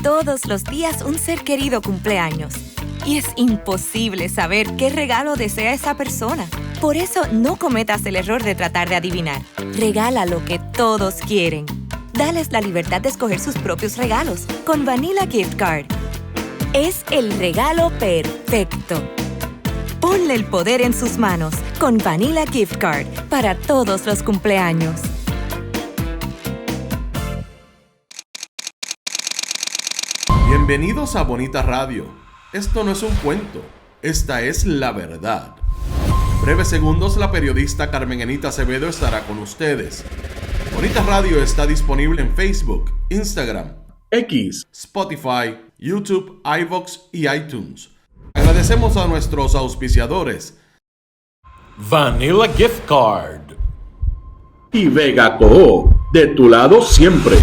Todos los días un ser querido cumple años. Y es imposible saber qué regalo desea esa persona. Por eso no cometas el error de tratar de adivinar. Regala lo que todos quieren. Dales la libertad de escoger sus propios regalos con Vanilla Gift Card. Es el regalo perfecto. Ponle el poder en sus manos con Vanilla Gift Card para todos los cumpleaños. Bienvenidos a Bonita Radio. Esto no es un cuento, esta es la verdad. En breves segundos, la periodista Carmen Enita Acevedo estará con ustedes. Bonita Radio está disponible en Facebook, Instagram, X, Spotify, YouTube, iVoox y iTunes. Agradecemos a nuestros auspiciadores Vanilla Gift Card y Vega Coop, de tu lado siempre.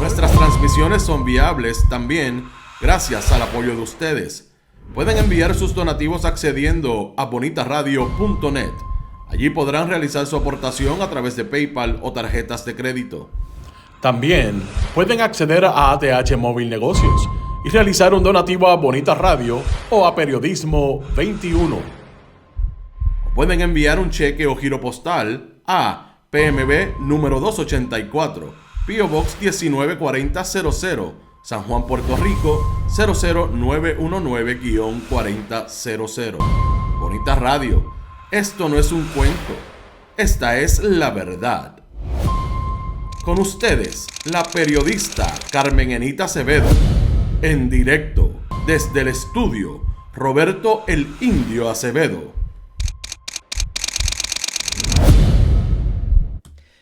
Nuestras transmisiones son viables también gracias al apoyo de ustedes. Pueden enviar sus donativos accediendo a bonitaradio.net. Allí podrán realizar su aportación a través de PayPal o tarjetas de crédito. También pueden acceder a ATH Móvil Negocios y realizar un donativo a Bonita Radio o a Periodismo 21. Pueden enviar un cheque o giro postal a PMB número 284, P.O. Box 194000, San Juan, Puerto Rico 00919-4000. Bonita Radio, esto no es un cuento, esta es la verdad. Con ustedes, la periodista Carmen Enita Acevedo, en directo desde el estudio Roberto el Indio Acevedo.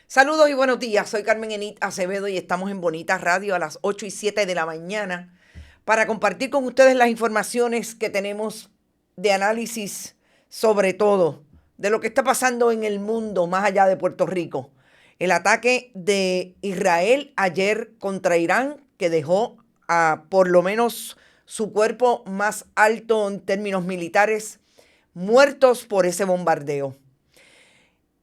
Saludos y buenos días, soy Carmen Enita Acevedo y estamos en Bonita Radio a las 8 y 7 de la mañana para compartir con ustedes las informaciones que tenemos de análisis, sobre todo de lo que está pasando en el mundo más allá de Puerto Rico. El ataque de Israel ayer contra Irán, que dejó a por lo menos su cuerpo más alto en términos militares, muertos por ese bombardeo.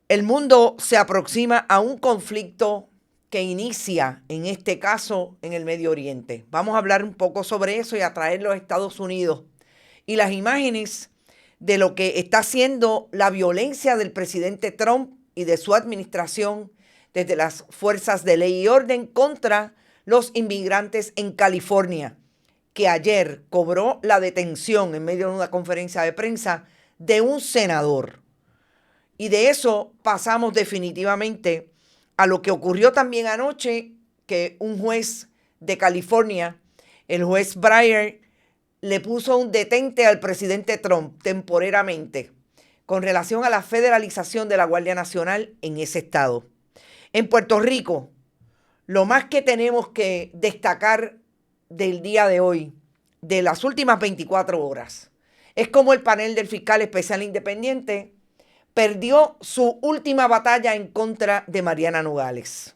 El mundo se aproxima a un conflicto que inicia, en este caso, en el Medio Oriente. Vamos a hablar un poco sobre eso y a traerlo a Estados Unidos. Y las imágenes de lo que está haciendo la violencia del presidente Trump y de su administración desde las fuerzas de ley y orden contra los inmigrantes en California, que ayer cobró la detención en medio de una conferencia de prensa de un senador. Y de eso pasamos definitivamente a lo que ocurrió también anoche, que un juez de California, el juez Breyer, le puso un detente al presidente Trump temporalmente con relación a la federalización de la Guardia Nacional en ese estado. En Puerto Rico, lo más que tenemos que destacar del día de hoy, de las últimas 24 horas, es como el panel del fiscal especial independiente perdió su última batalla en contra de Mariana Nogales.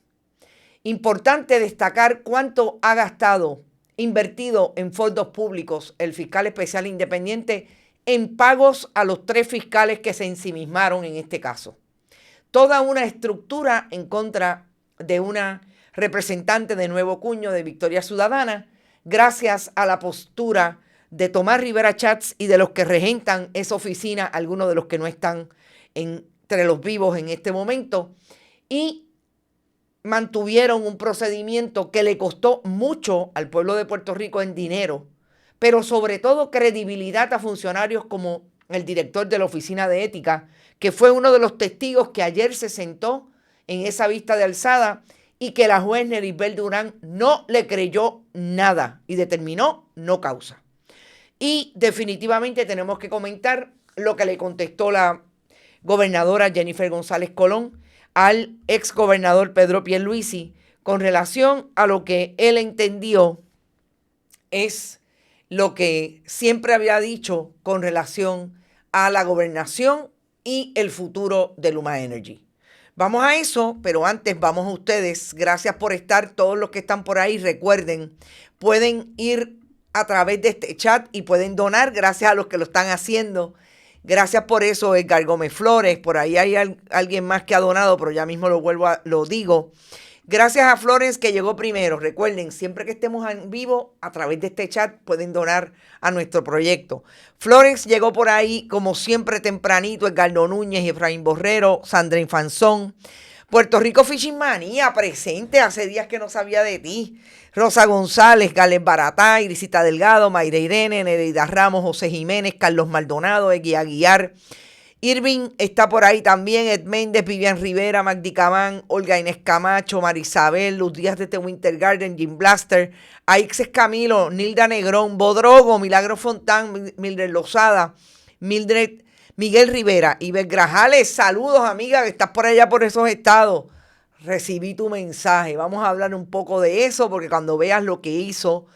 Importante destacar cuánto ha invertido en fondos públicos el fiscal especial independiente en pagos a los 3 fiscales que se ensimismaron en este caso. Toda una estructura en contra de una representante de Nuevo Cuño de Victoria Ciudadana, gracias a la postura de Tomás Rivera Chats y de los que regentan esa oficina, algunos de los que no están entre los vivos en este momento, y mantuvieron un procedimiento que le costó mucho al pueblo de Puerto Rico en dinero, pero sobre todo credibilidad a funcionarios como el director de la Oficina de Ética, que fue uno de los testigos que ayer se sentó en esa vista de alzada y que la juez Neribel Durán no le creyó nada y determinó no causa. Y definitivamente tenemos que comentar lo que le contestó la gobernadora Jennifer González Colón al exgobernador Pedro Pierluisi con relación a lo que él entendió es lo que siempre había dicho con relación a la gobernación y el futuro de Luma Energy. Vamos a eso, pero antes vamos a ustedes. Gracias por estar, todos los que están por ahí. Recuerden, pueden ir a través de este chat y pueden donar, gracias a los que lo están haciendo. Gracias por eso, Edgar Gómez Flores. Por ahí hay alguien más que ha donado, pero ya mismo lo digo. Gracias a Florence que llegó primero. Recuerden, siempre que estemos en vivo, a través de este chat pueden donar a nuestro proyecto. Florence llegó por ahí, como siempre, tempranito. Edgardo Núñez, Efraín Borrero, Sandra Infanzón. Puerto Rico Fishing Manía, presente. Hace días que no sabía de ti. Rosa González, Gales Baratá, Irisita Delgado, Mayra Irene, Nereida Ramos, José Jiménez, Carlos Maldonado, Egui Aguiar. Irving está por ahí también, Ed Méndez, Vivian Rivera, Magdi Camán, Olga Inés Camacho, Marisabel, Luz Díaz de The Winter Garden, Jim Blaster, Aixes Camilo, Nilda Negrón, Bodrogo, Milagro Fontán, Mildred Lozada, Miguel Rivera, Iber Grajales, saludos amiga, que estás por allá por esos estados. Recibí tu mensaje, vamos a hablar un poco de eso, porque cuando veas lo que hizo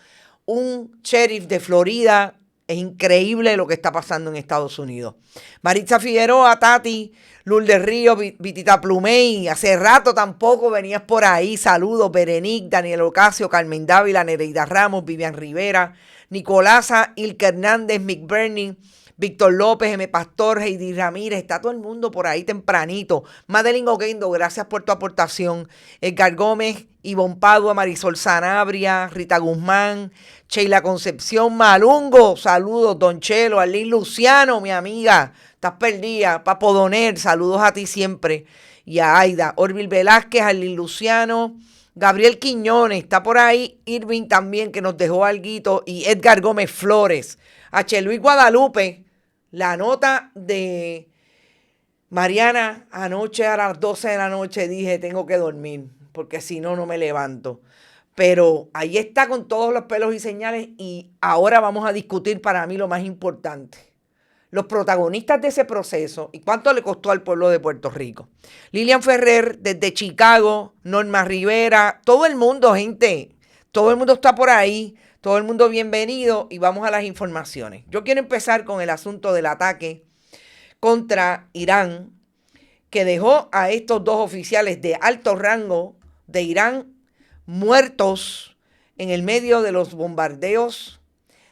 un sheriff de Florida, es increíble lo que está pasando en Estados Unidos. Maritza Figueroa, Tati, Lourdes Río, Vitita Plumey, hace rato tampoco venías por ahí. Saludos, Berenic, Daniel Ocasio, Carmen Dávila, Nereida Ramos, Vivian Rivera, Nicolasa, Ilka Hernández, Mick Bernie, Víctor López, M. Pastor, Heidi Ramírez, está todo el mundo por ahí tempranito. Madeline Oquendo, gracias por tu aportación. Edgar Gómez, Ivonne Padua, Marisol Sanabria, Rita Guzmán, Sheila Concepción, Malungo, saludos, Don Chelo, Arlene Luciano, mi amiga, estás perdida, Papo Doner, saludos a ti siempre, y a Aida, Orville Velázquez, Arlene Luciano, Gabriel Quiñones, está por ahí, Irving también, que nos dejó alguito, y Edgar Gómez Flores, H. Luis Guadalupe, la nota de Mariana, anoche a las 12 de la noche dije, tengo que dormir, porque si no, no me levanto. Pero ahí está con todos los pelos y señales y ahora vamos a discutir para mí lo más importante. Los protagonistas de ese proceso y cuánto le costó al pueblo de Puerto Rico. Lilian Ferrer desde Chicago, Norma Rivera, todo el mundo, gente, todo el mundo está por ahí, todo el mundo bienvenido y vamos a las informaciones. Yo quiero empezar con el asunto del ataque contra Irán, que dejó a estos dos oficiales de alto rango de Irán muertos en el medio de los bombardeos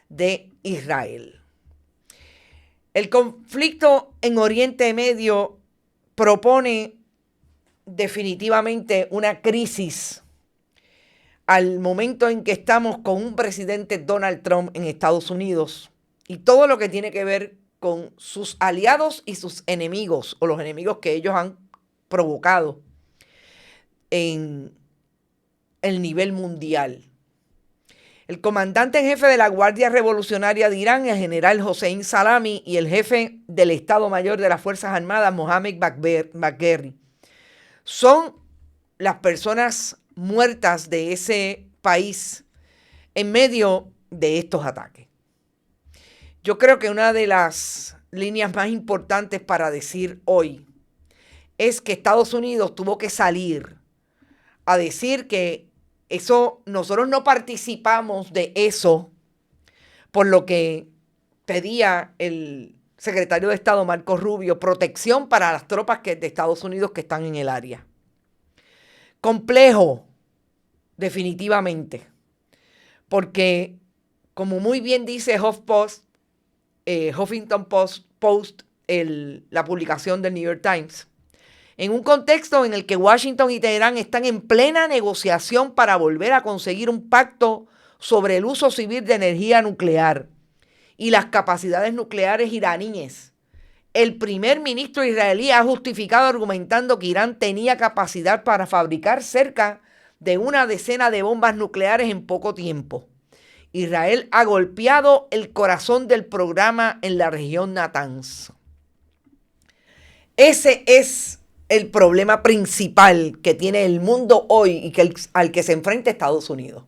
de Israel. El conflicto en Oriente Medio propone definitivamente una crisis al momento en que estamos con un presidente Donald Trump en Estados Unidos y todo lo que tiene que ver con sus aliados y sus enemigos o los enemigos que ellos han provocado en el nivel mundial. El comandante en jefe de la Guardia Revolucionaria de Irán, el general Hossein Salami, y el jefe del Estado Mayor de las Fuerzas Armadas, Mohammad Bagheri, son las personas muertas de ese país en medio de estos ataques. Yo creo que una de las líneas más importantes para decir hoy es que Estados Unidos tuvo que salir a decir que eso, nosotros no participamos de eso, por lo que pedía el secretario de Estado Marco Rubio, protección para las tropas de Estados Unidos que están en el área. Complejo, definitivamente, porque como muy bien dice Huffington Post, la publicación del New York Times, en un contexto en el que Washington y Teherán están en plena negociación para volver a conseguir un pacto sobre el uso civil de energía nuclear y las capacidades nucleares iraníes, el primer ministro israelí ha justificado argumentando que Irán tenía capacidad para fabricar cerca de una decena de bombas nucleares en poco tiempo. Israel ha golpeado el corazón del programa en la región Natanz. Ese es el problema principal que tiene el mundo hoy y al que se enfrenta Estados Unidos.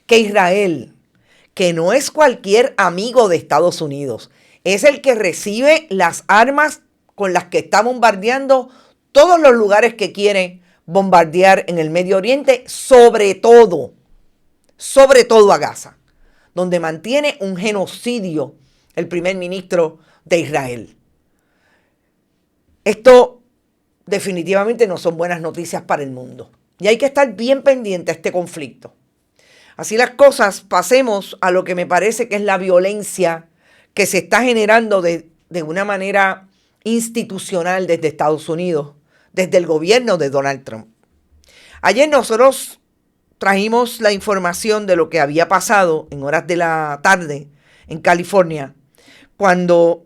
Que Israel, que no es cualquier amigo de Estados Unidos, es el que recibe las armas con las que está bombardeando todos los lugares que quiere bombardear en el Medio Oriente, sobre todo a Gaza, donde mantiene un genocidio el primer ministro de Israel. Esto definitivamente no son buenas noticias para el mundo. Y hay que estar bien pendiente a este conflicto. Así las cosas, pasemos a lo que me parece que es la violencia que se está generando de una manera institucional desde Estados Unidos, desde el gobierno de Donald Trump. Ayer nosotros trajimos la información de lo que había pasado en horas de la tarde en California, cuando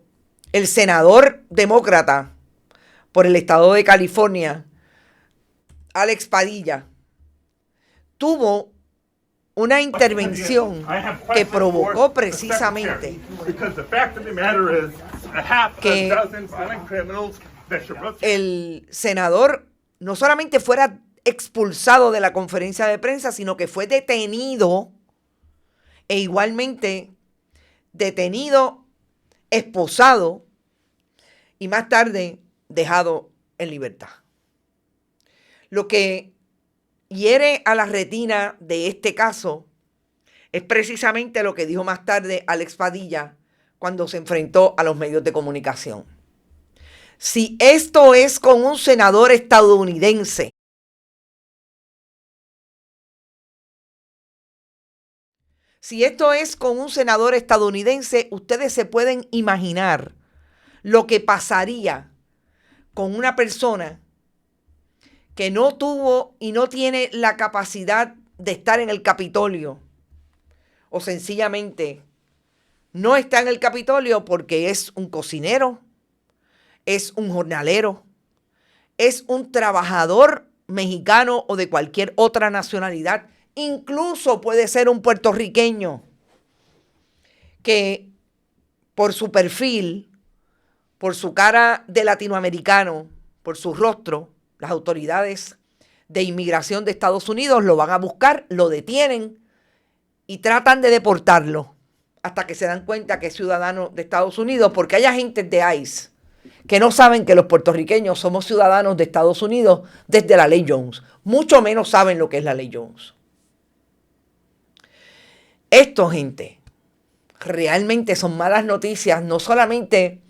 el senador demócrata por el estado de California, Alex Padilla, tuvo una intervención que provocó precisamente que el senador no solamente fuera expulsado de la conferencia de prensa, sino que fue detenido e igualmente detenido, esposado y más tarde dejado en libertad. Lo que hiere a la retina de este caso es precisamente lo que dijo más tarde Alex Padilla cuando se enfrentó a los medios de comunicación. Si esto es con un senador estadounidense, ustedes se pueden imaginar lo que pasaría con una persona que no tuvo y no tiene la capacidad de estar en el Capitolio, o sencillamente no está en el Capitolio porque es un cocinero, es un jornalero, es un trabajador mexicano o de cualquier otra nacionalidad, incluso puede ser un puertorriqueño que por su perfil, por su cara de latinoamericano, por su rostro, las autoridades de inmigración de Estados Unidos lo van a buscar, lo detienen y tratan de deportarlo hasta que se dan cuenta que es ciudadano de Estados Unidos, porque hay agentes de ICE que no saben que los puertorriqueños somos ciudadanos de Estados Unidos desde la ley Jones. Mucho menos saben lo que es la ley Jones. Esto, gente, realmente son malas noticias, no solamente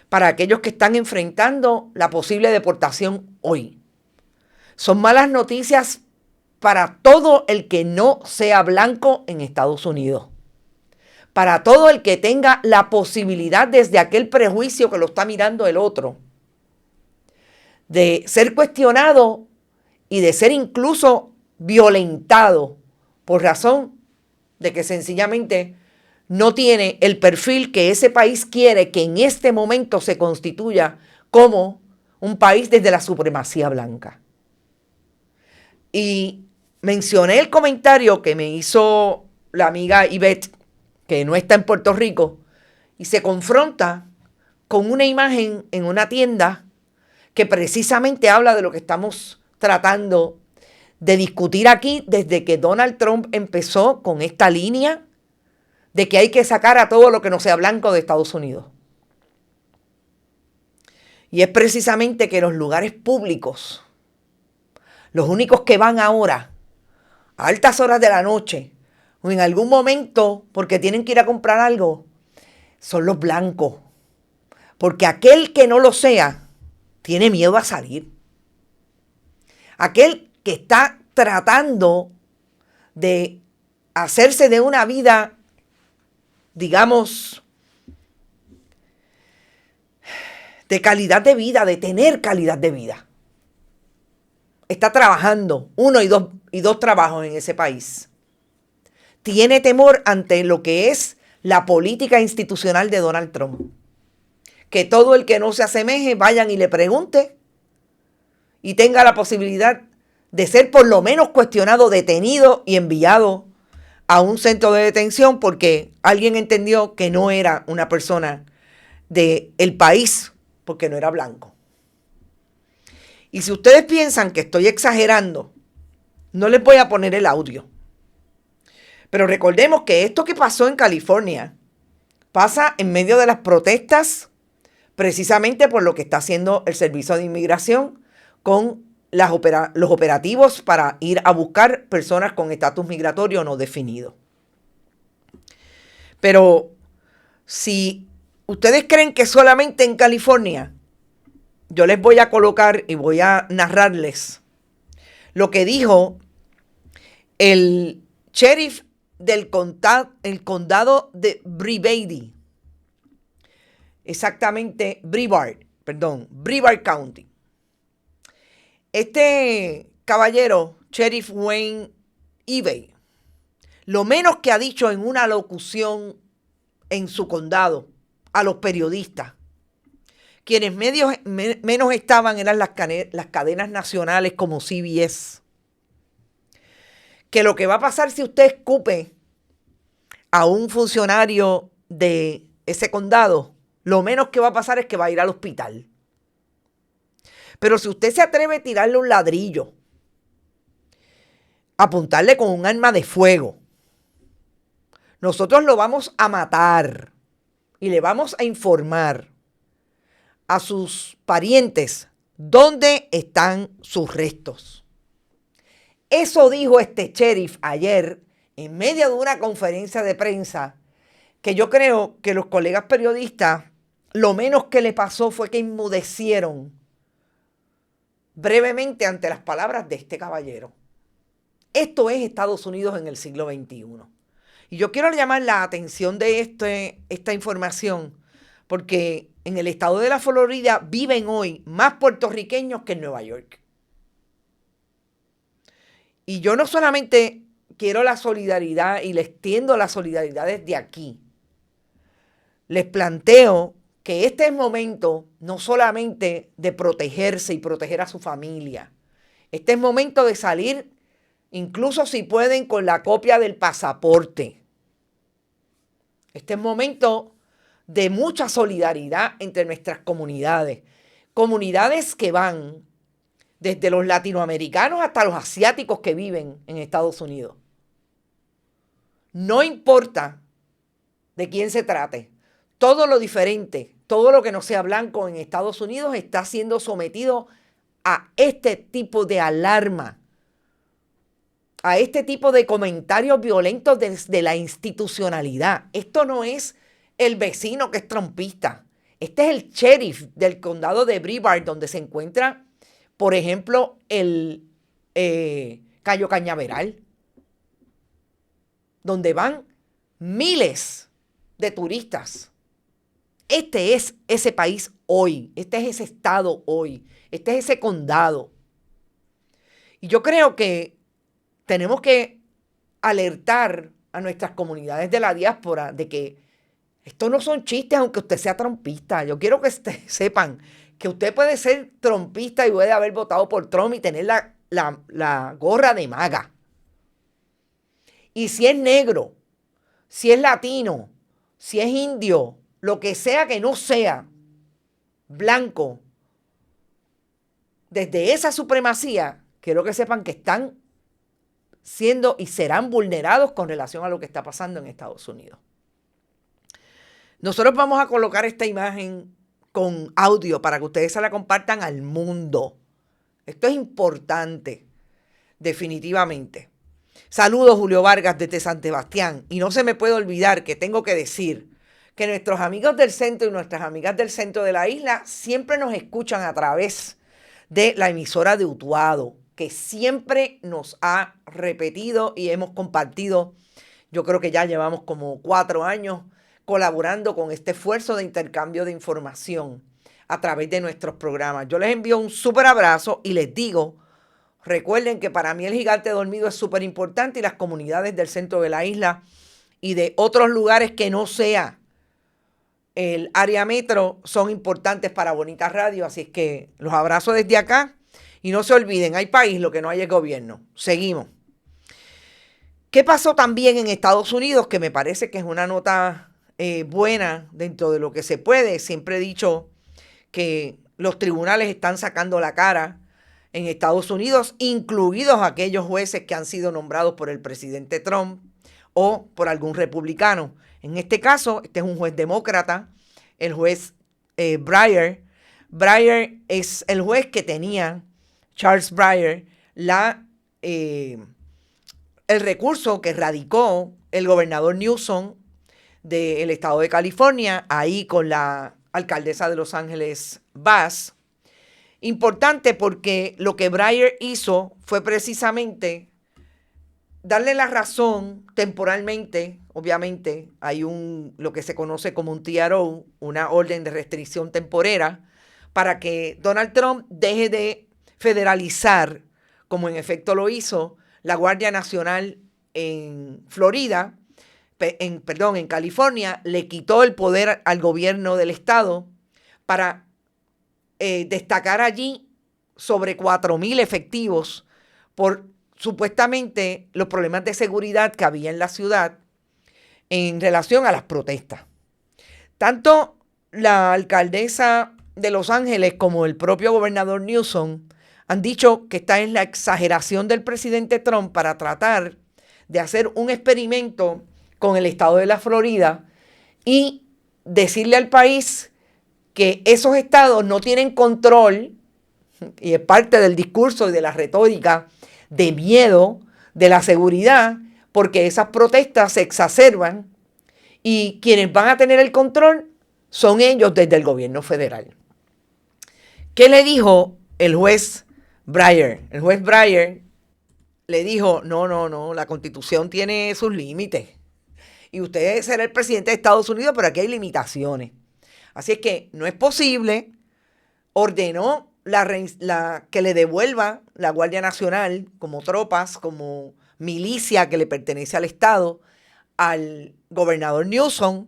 para aquellos que están enfrentando la posible deportación hoy. Son malas noticias para todo el que no sea blanco en Estados Unidos. Para todo el que tenga la posibilidad desde aquel prejuicio que lo está mirando el otro, de ser cuestionado y de ser incluso violentado por razón de que sencillamente no tiene el perfil que ese país quiere que en este momento se constituya como un país desde la supremacía blanca. Y mencioné el comentario que me hizo la amiga Ivette, que no está en Puerto Rico, y se confronta con una imagen en una tienda que precisamente habla de lo que estamos tratando de discutir aquí desde que Donald Trump empezó con esta línea de que hay que sacar a todo lo que no sea blanco de Estados Unidos. Y es precisamente que los lugares públicos, los únicos que van ahora a altas horas de la noche o en algún momento porque tienen que ir a comprar algo, son los blancos. Porque aquel que no lo sea tiene miedo a salir. Aquel que está tratando de hacerse de una vida, digamos, de calidad de vida, de tener calidad de vida. Está trabajando uno y dos trabajos en ese país. Tiene temor ante lo que es la política institucional de Donald Trump. Que todo el que no se asemeje vayan y le pregunte y tenga la posibilidad de ser por lo menos cuestionado, detenido y enviado a un centro de detención porque alguien entendió que no era una persona del país porque no era blanco. Y si ustedes piensan que estoy exagerando, no les voy a poner el audio. Pero recordemos que esto que pasó en California pasa en medio de las protestas precisamente por lo que está haciendo el Servicio de Inmigración con los operativos para ir a buscar personas con estatus migratorio no definido. Pero si ustedes creen que solamente en California, yo les voy a colocar y voy a narrarles lo que dijo el sheriff del condado de Brevard. Exactamente, Brevard County. Este caballero Sheriff Wayne Ivey, lo menos que ha dicho en una locución en su condado a los periodistas, quienes menos estaban eran las cadenas nacionales como CBS, que lo que va a pasar si usted escupe a un funcionario de ese condado, lo menos que va a pasar es que va a ir al hospital. Pero si usted se atreve a tirarle un ladrillo, apuntarle con un arma de fuego, nosotros lo vamos a matar y le vamos a informar a sus parientes dónde están sus restos. Eso dijo este sheriff ayer en medio de una conferencia de prensa que yo creo que los colegas periodistas lo menos que le pasó fue que enmudecieron brevemente ante las palabras de este caballero. Esto es Estados Unidos en el siglo XXI. Y yo quiero llamar la atención de esta información porque en el estado de la Florida viven hoy más puertorriqueños que en Nueva York. Y yo no solamente quiero la solidaridad y les tiendo la solidaridad desde aquí. Les planteo que este es momento no solamente de protegerse y proteger a su familia. Este es momento de salir, incluso si pueden, con la copia del pasaporte. Este es momento de mucha solidaridad entre nuestras comunidades. Comunidades que van desde los latinoamericanos hasta los asiáticos que viven en Estados Unidos. No importa de quién se trate. Todo lo diferente, todo lo que no sea blanco en Estados Unidos está siendo sometido a este tipo de alarma, a este tipo de comentarios violentos desde la institucionalidad. Esto no es el vecino que es trumpista. Este es el sheriff del condado de Brevard, donde se encuentra, por ejemplo, el Cayo Cañaveral, donde van miles de turistas. Este es ese país hoy, este es ese estado hoy, este es ese condado. Y yo creo que tenemos que alertar a nuestras comunidades de la diáspora de que estos no son chistes aunque usted sea trumpista. Yo quiero que sepan que usted puede ser trumpista y puede haber votado por Trump y tener la gorra de MAGA. Y si es negro, si es latino, si es indio, lo que sea que no sea blanco, desde esa supremacía, quiero que sepan que están siendo y serán vulnerados con relación a lo que está pasando en Estados Unidos. Nosotros vamos a colocar esta imagen con audio para que ustedes se la compartan al mundo. Esto es importante, definitivamente. Saludos, Julio Vargas desde San Sebastián. Y no se me puede olvidar que tengo que decir que nuestros amigos del centro y nuestras amigas del centro de la isla siempre nos escuchan a través de la emisora de Utuado, que siempre nos ha repetido y hemos compartido. Yo creo que ya llevamos como 4 años colaborando con este esfuerzo de intercambio de información a través de nuestros programas. Yo les envío un súper abrazo y les digo, recuerden que para mí el gigante dormido es súper importante y las comunidades del centro de la isla y de otros lugares que no sea el área metro son importantes para Bonita Radio. Así es que los abrazo desde acá y no se olviden, hay país, lo que no hay es gobierno. Seguimos. ¿Qué pasó también en Estados Unidos? Que me parece que es una nota buena dentro de lo que se puede. Siempre he dicho que los tribunales están sacando la cara en Estados Unidos, incluidos aquellos jueces que han sido nombrados por el presidente Trump o por algún republicano. En este caso, este es un juez demócrata, el juez Breyer. Breyer es el juez que tenía, Charles Breyer, el recurso que radicó el gobernador Newsom del estado de California, ahí con la alcaldesa de Los Ángeles, Bass. Importante porque lo que Breyer hizo fue precisamente darle la razón temporalmente. Obviamente hay lo que se conoce como un TRO, una orden de restricción temporera, para que Donald Trump deje de federalizar como en efecto lo hizo la Guardia Nacional en Florida, en California, le quitó el poder al gobierno del estado para destacar allí sobre 4,000 efectivos por supuestamente los problemas de seguridad que había en la ciudad en relación a las protestas. Tanto la alcaldesa de Los Ángeles como el propio gobernador Newsom han dicho que esta es la exageración del presidente Trump para tratar de hacer un experimento con el estado de la Florida y decirle al país que esos estados no tienen control, y es parte del discurso y de la retórica de miedo de la seguridad, porque esas protestas se exacerban y quienes van a tener el control son ellos desde el gobierno federal. ¿Qué le dijo el juez Breyer? El juez Breyer le dijo, no, la Constitución tiene sus límites. Y usted será el presidente de Estados Unidos, pero aquí hay limitaciones. Así es que no es posible. Ordenó que le devuelva la Guardia Nacional como tropas, como milicia que le pertenece al Estado, al gobernador Newsom.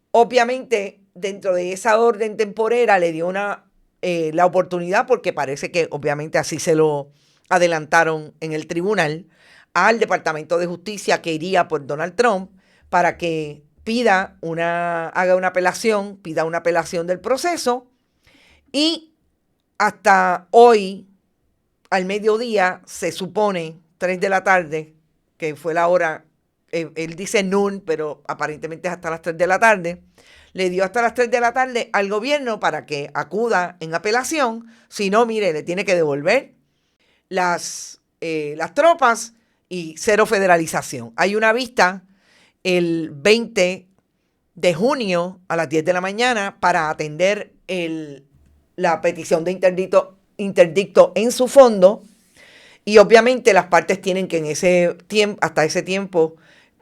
Obviamente, dentro de esa orden temporera le dio la oportunidad, porque parece que obviamente así se lo adelantaron en el tribunal, al Departamento de Justicia que iría por Donald Trump para que pida una apelación del proceso, y hasta hoy, al mediodía, se supone, 3 de la tarde, que fue la hora, él dice noon, pero aparentemente es hasta las 3 de la tarde, le dio hasta las 3 de la tarde al gobierno para que acuda en apelación. Si no, mire, le tiene que devolver las tropas y cero federalización. Hay una vista el 20 de junio a las 10 de la mañana para atender la petición de interdicto en su fondo, y obviamente las partes tienen que hasta ese tiempo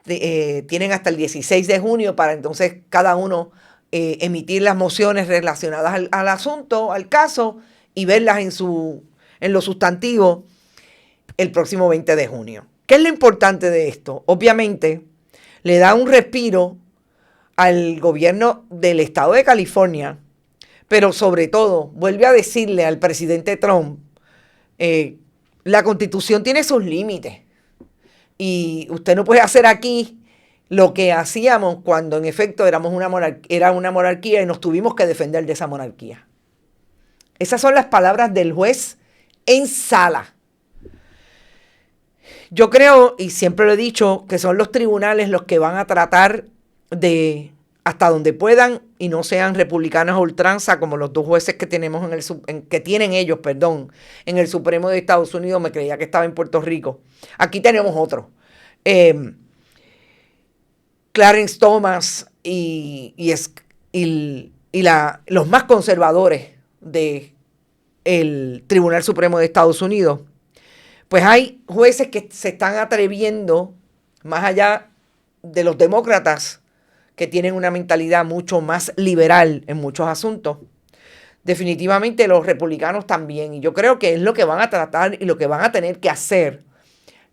tienen hasta el 16 de junio para entonces cada uno emitir las mociones relacionadas al asunto, al caso, y verlas en lo sustantivo el próximo 20 de junio. ¿Qué es lo importante de esto? Obviamente le da un respiro al gobierno del estado de California, pero sobre todo vuelve a decirle al presidente Trump, la Constitución tiene sus límites y usted no puede hacer aquí lo que hacíamos cuando en efecto era una monarquía y nos tuvimos que defender de esa monarquía. Esas son las palabras del juez en sala. Yo creo, y siempre lo he dicho, que son los tribunales los que van a tratar de, hasta donde puedan, y no sean republicanos a ultranza como los 2 jueces que tenemos que tienen ellos, en el Supremo de Estados Unidos. Me creía que estaba en Puerto Rico. Aquí tenemos otro. Clarence Thomas los más conservadores del Tribunal Supremo de Estados Unidos. Pues hay jueces que se están atreviendo, más allá de los demócratas, que tienen una mentalidad mucho más liberal en muchos asuntos. Definitivamente los republicanos también. Y yo creo que es lo que van a tratar y lo que van a tener que hacer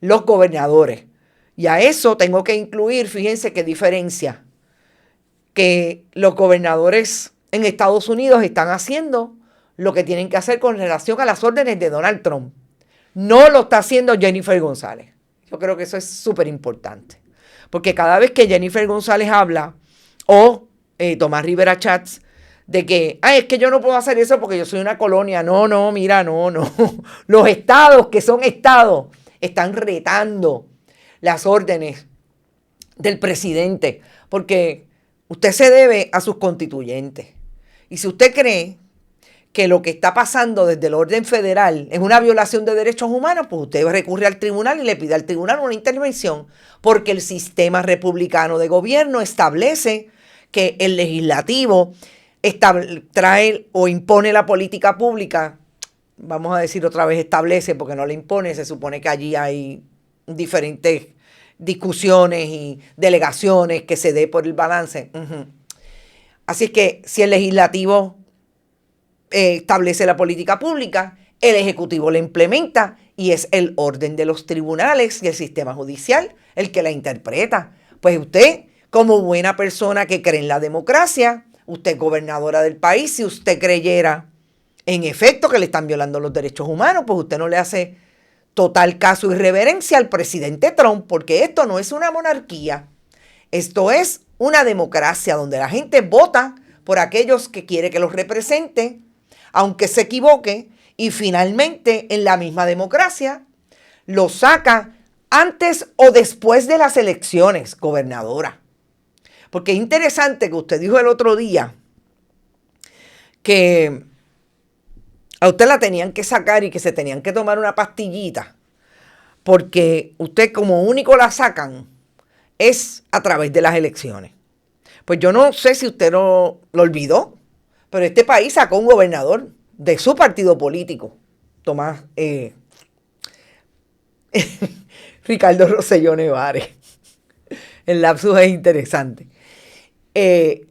los gobernadores. Y a eso tengo que incluir, fíjense qué diferencia, que los gobernadores en Estados Unidos están haciendo lo que tienen que hacer con relación a las órdenes de Donald Trump. No lo está haciendo Jennifer González. Yo creo que eso es súper importante. Porque cada vez que Jennifer González habla, o Tomás Rivera Chats, de que, es que yo no puedo hacer eso porque yo soy una colonia. No. Los estados, que son estados, están retando las órdenes del presidente, porque usted se debe a sus constituyentes. Y si usted cree que lo que está pasando desde el orden federal es una violación de derechos humanos, pues usted recurre al tribunal y le pide al tribunal una intervención, porque el sistema republicano de gobierno establece que el legislativo trae o impone la política pública. Vamos a decir otra vez establece, porque no la impone. Se supone que allí hay diferentes discusiones y delegaciones que se dé por el balance. Así es que si el legislativo establece la política pública, el ejecutivo la implementa, y es el orden de los tribunales y el sistema judicial el que la interpreta. Pues usted, como buena persona que cree en la democracia, usted es gobernadora del país, si usted creyera en efecto que le están violando los derechos humanos, pues usted no le hace total caso y reverencia al presidente Trump, porque esto no es una monarquía, esto es una democracia donde la gente vota por aquellos que quiere que los represente, aunque se equivoque, y finalmente en la misma democracia lo saca antes o después de las elecciones, gobernadora. Porque es interesante que usted dijo el otro día que a usted la tenían que sacar y que se tenían que tomar una pastillita, porque usted como único la sacan es a través de las elecciones. Pues yo no sé si usted lo olvidó, pero este país sacó un gobernador de su partido político, Tomás Ricardo Rosselló Nevares. El lapsus es interesante.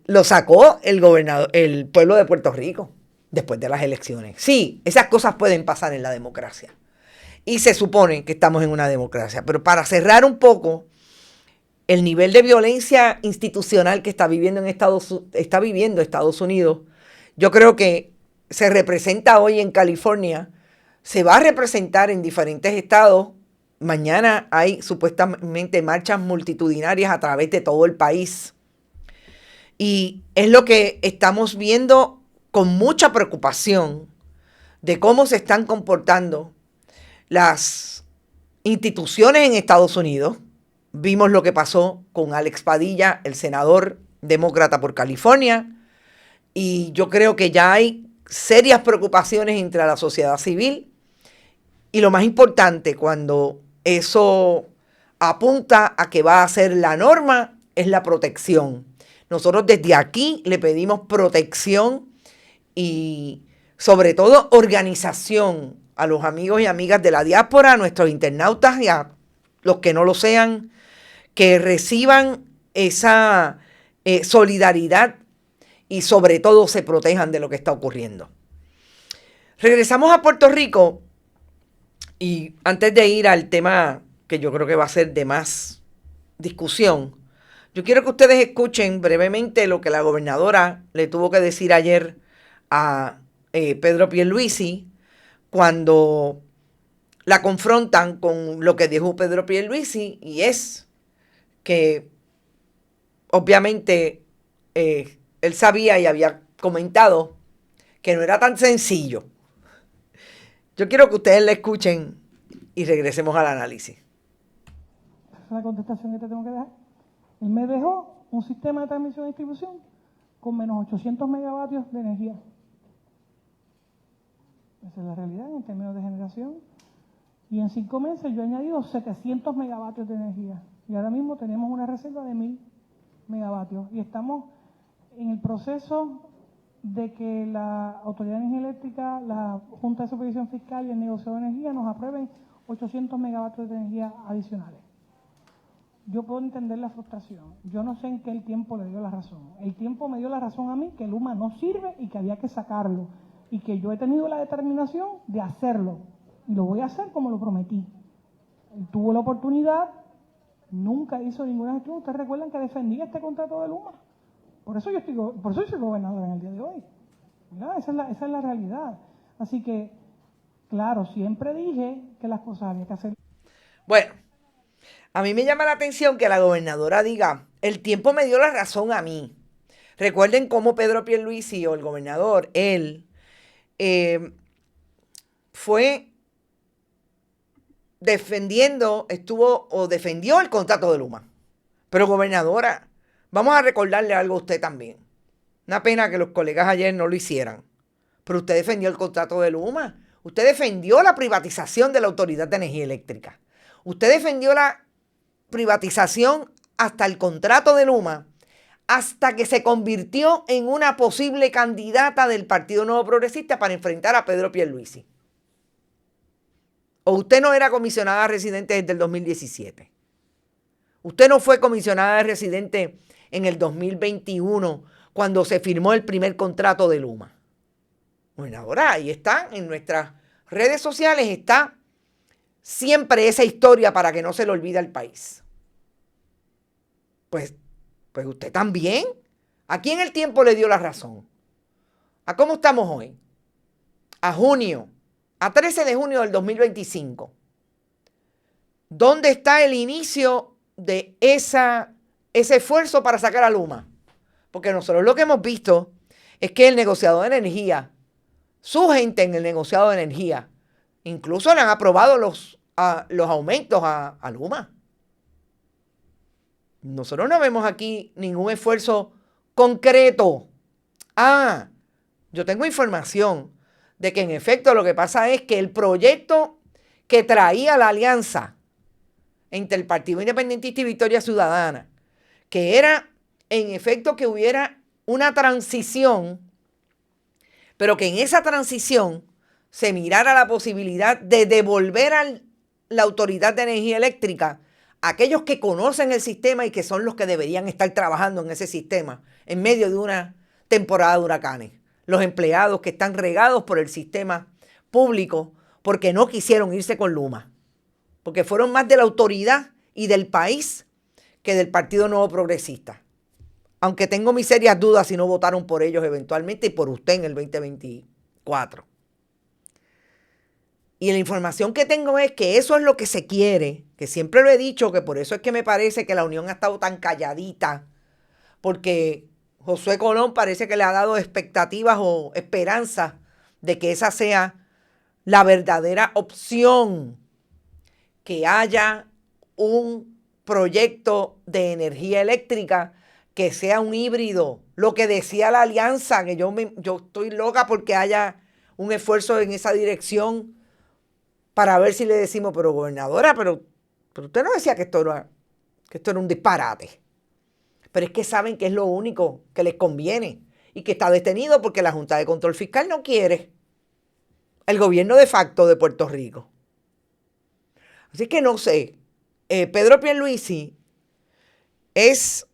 Lo sacó el pueblo de Puerto Rico después de las elecciones. Sí, esas cosas pueden pasar en la democracia. Y se supone que estamos en una democracia. Pero para cerrar un poco, el nivel de violencia institucional que está viviendo Estados Unidos, yo creo que se representa hoy en California, se va a representar en diferentes estados. Mañana hay supuestamente marchas multitudinarias a través de todo el país. Y es lo que estamos viendo con mucha preocupación de cómo se están comportando las instituciones en Estados Unidos. Vimos lo que pasó con Alex Padilla, el senador demócrata por California, y yo creo que ya hay serias preocupaciones entre la sociedad civil, y lo más importante, cuando eso apunta a que va a ser la norma, es la protección. Nosotros desde aquí le pedimos protección y sobre todo organización a los amigos y amigas de la diáspora, a nuestros internautas y a los que no lo sean, que reciban esa solidaridad y sobre todo se protejan de lo que está ocurriendo. Regresamos a Puerto Rico y antes de ir al tema que yo creo que va a ser de más discusión, yo quiero que ustedes escuchen brevemente lo que la gobernadora le tuvo que decir ayer a Pedro Pierluisi cuando la confrontan con lo que dijo Pedro Pierluisi, y es que obviamente él sabía y había comentado que no era tan sencillo. Yo quiero que ustedes la escuchen y regresemos al análisis. Esa es la contestación que te tengo que dejar. Él me dejó un sistema de transmisión y distribución con menos 800 megavatios de energía. Esa es la realidad en términos de generación. Y en 5 meses yo he añadido 700 megavatios de energía. Y ahora mismo tenemos una reserva de 1000 megavatios. Y estamos en el proceso de que la Autoridad de Energía Eléctrica, la Junta de Supervisión Fiscal y el Negociador de Energía nos aprueben 800 megavatios de energía adicionales. Yo puedo entender la frustración. Yo no sé en qué el tiempo le dio la razón. El tiempo me dio la razón a mí que Luma no sirve y que había que sacarlo. Y que yo he tenido la determinación de hacerlo. Y lo voy a hacer como lo prometí. Él tuvo la oportunidad, nunca hizo ninguna gestión. Ustedes recuerdan que defendí este contrato de Luma. Por eso yo soy gobernador en el día de hoy. Mira, esa es la realidad. Así que, claro, siempre dije que las cosas había que hacer. Bueno, a mí me llama la atención que la gobernadora diga, el tiempo me dio la razón a mí. Recuerden cómo Pedro Pierluisi, o el gobernador, él, fue defendió el contrato de Luma. Pero gobernadora, vamos a recordarle algo a usted también. Una pena que los colegas ayer no lo hicieran. Pero usted defendió el contrato de Luma. Usted defendió la privatización de la Autoridad de Energía Eléctrica. Usted defendió la privatización hasta el contrato de Luma, hasta que se convirtió en una posible candidata del Partido Nuevo Progresista para enfrentar a Pedro Pierluisi. ¿O usted no era comisionada residente desde el 2017? ¿Usted no fue comisionada residente en el 2021 cuando se firmó el primer contrato de Luma? Bueno, ahora ahí está, en nuestras redes sociales está siempre esa historia para que no se le olvide al país. Pues usted también. ¿A quién el tiempo le dio la razón? ¿A cómo estamos hoy? A junio, a 13 de junio del 2025. ¿Dónde está el inicio de ese esfuerzo para sacar a Luma? Porque nosotros lo que hemos visto es que el negociador de energía, su gente en el negociado de energía, incluso le han aprobado los aumentos a Luma. Nosotros no vemos aquí ningún esfuerzo concreto. Yo tengo información de que en efecto lo que pasa es que el proyecto que traía la alianza entre el Partido Independentista y Victoria Ciudadana, que era en efecto que hubiera una transición, pero que en esa transición se mirara la posibilidad de devolver a la Autoridad de Energía Eléctrica a aquellos que conocen el sistema y que son los que deberían estar trabajando en ese sistema en medio de una temporada de huracanes. Los empleados que están regados por el sistema público porque no quisieron irse con Luma, porque fueron más de la autoridad y del país que del Partido Nuevo Progresista. Aunque tengo mis serias dudas si no votaron por ellos eventualmente y por usted en el 2024. Y la información que tengo es que eso es lo que se quiere, que siempre lo he dicho, que por eso es que me parece que la Unión ha estado tan calladita, porque Josué Colón parece que le ha dado expectativas o esperanzas de que esa sea la verdadera opción, que haya un proyecto de energía eléctrica que sea un híbrido, lo que decía la alianza, que yo estoy loca porque haya un esfuerzo en esa dirección para ver si le decimos, pero gobernadora, pero usted no decía que esto era un disparate. Pero es que saben que es lo único que les conviene y que está detenido porque la Junta de Control Fiscal no quiere. El gobierno de facto de Puerto Rico. Así que no sé, Pedro Pierluisi es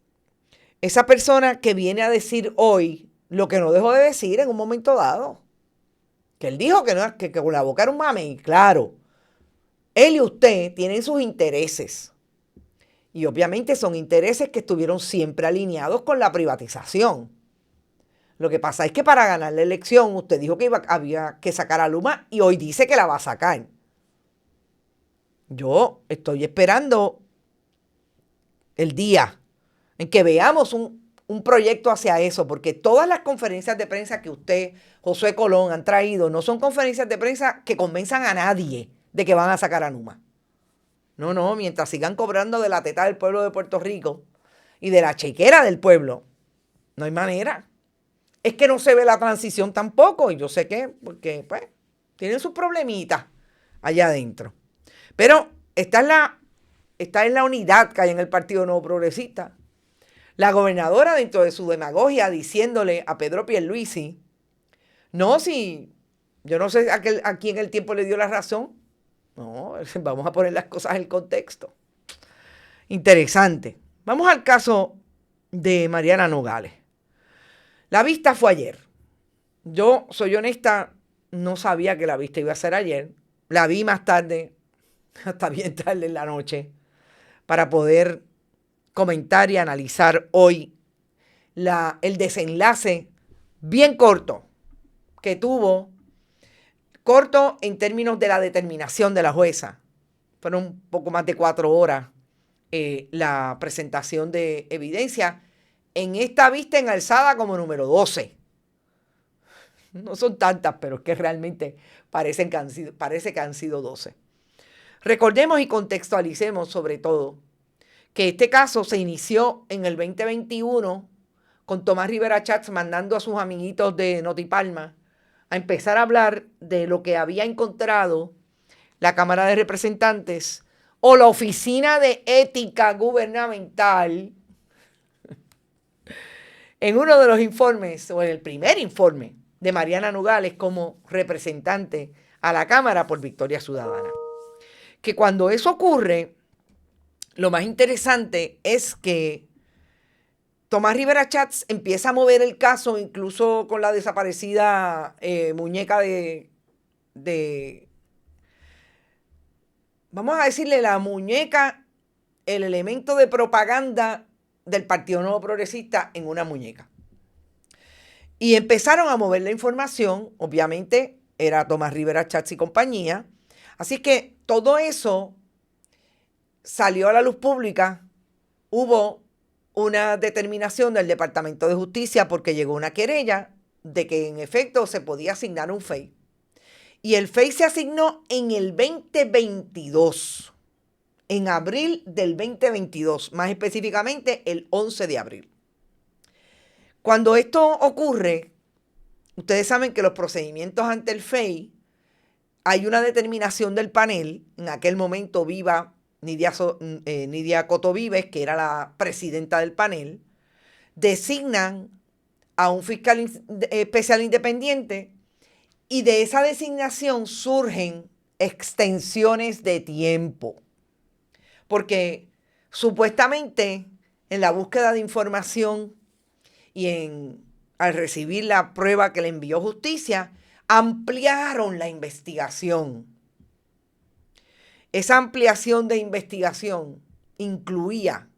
esa persona que viene a decir hoy lo que no dejó de decir en un momento dado. Que él dijo que con la boca era un mame. Y claro, él y usted tienen sus intereses. Y obviamente son intereses que estuvieron siempre alineados con la privatización. Lo que pasa es que para ganar la elección, usted dijo que había que sacar a Luma y hoy dice que la va a sacar. Yo estoy esperando el día en que veamos un proyecto hacia eso, porque todas las conferencias de prensa que usted, Josué Colón, han traído no son conferencias de prensa que convenzan a nadie de que van a sacar a Luma. No, mientras sigan cobrando de la teta del pueblo de Puerto Rico y de la chequera del pueblo, no hay manera. Es que no se ve la transición tampoco, y yo sé que, porque pues, tienen sus problemitas allá adentro. Pero esta es la unidad que hay en el Partido Nuevo Progresista. La gobernadora, dentro de su demagogia, diciéndole a Pedro Pierluisi, yo no sé a quién el tiempo le dio la razón. No, vamos a poner las cosas en contexto. Interesante. Vamos al caso de Mariana Nogales. La vista fue ayer. Yo, soy honesta, no sabía que la vista iba a ser ayer. La vi más tarde, hasta bien tarde en la noche, para poder comentar y analizar hoy el desenlace bien corto que tuvo. Corto en términos de la determinación de la jueza. Fueron un poco más de 4 horas la presentación de evidencia en esta vista en alzada como número 12. No son tantas, pero es que realmente parece que han sido 12. Recordemos y contextualicemos sobre todo que este caso se inició en el 2021 con Tomás Rivera Schatz mandando a sus amiguitos de Notipalma a empezar a hablar de lo que había encontrado la Cámara de Representantes o la Oficina de Ética Gubernamental en uno de los informes, o en el primer informe de Mariana Nogales como representante a la Cámara por Victoria Ciudadana. Que cuando eso ocurre, lo más interesante es que Tomás Rivera Schatz empieza a mover el caso, incluso con la desaparecida muñeca de vamos a decirle, la muñeca, el elemento de propaganda del Partido Nuevo Progresista en una muñeca. Y empezaron a mover la información, obviamente era Tomás Rivera Schatz y compañía, así que todo eso salió a la luz pública. Hubo una determinación del Departamento de Justicia porque llegó una querella de que en efecto se podía asignar un FEI. Y el FEI se asignó en el 2022, en abril del 2022, más específicamente el 11 de abril. Cuando esto ocurre, ustedes saben que los procedimientos ante el FEI, hay una determinación del panel, en aquel momento viva Nidia Coto Vives, que era la presidenta del panel, designan a un fiscal especial independiente y de esa designación surgen extensiones de tiempo. Porque supuestamente en la búsqueda de información y al recibir la prueba que le envió Justicia, ampliaron la investigación. Esa ampliación de investigación incluía,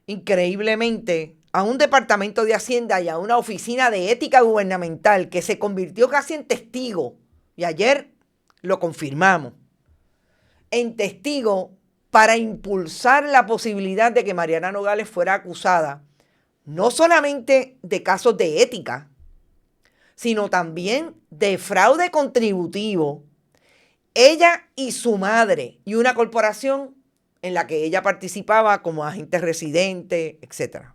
increíblemente, a un departamento de Hacienda y a una oficina de ética gubernamental que se convirtió casi en testigo, y ayer lo confirmamos, en testigo para impulsar la posibilidad de que Mariana Nogales fuera acusada no solamente de casos de ética, sino también de fraude contributivo. Ella y su madre y una corporación en la que ella participaba como agente residente, etc.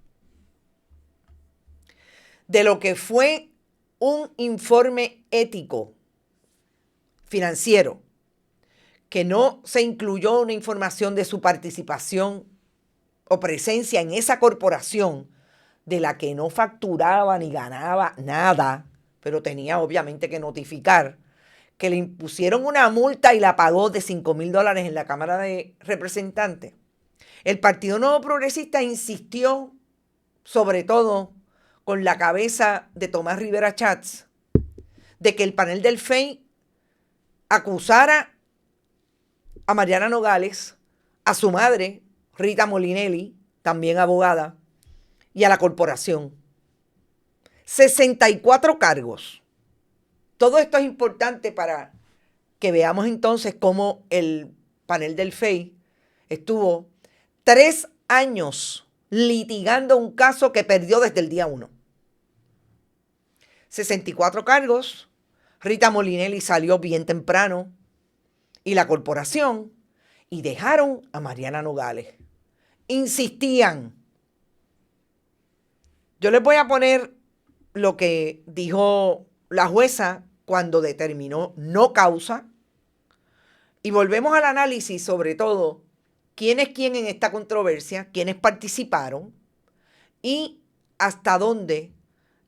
De lo que fue un informe ético financiero, que no se incluyó una información de su participación o presencia en esa corporación de la que no facturaba ni ganaba nada, pero tenía obviamente que notificar, que le impusieron una multa y la pagó de $5,000 en la Cámara de Representantes. El Partido Nuevo Progresista insistió, sobre todo con la cabeza de Tomás Rivera Schatz, de que el panel del FEI acusara a Mariana Nogales, a su madre, Rita Molinelli, también abogada, y a la corporación. 64 cargos. Todo esto es importante para que veamos entonces cómo el panel del FEI estuvo 3 años litigando un caso que perdió desde el día 1. 64 cargos. Rita Molinelli salió bien temprano y la corporación, y dejaron a Mariana Nogales. Insistían. Yo les voy a poner lo que dijo la jueza cuando determinó no causa, y volvemos al análisis sobre todo quién es quién en esta controversia, quiénes participaron y hasta dónde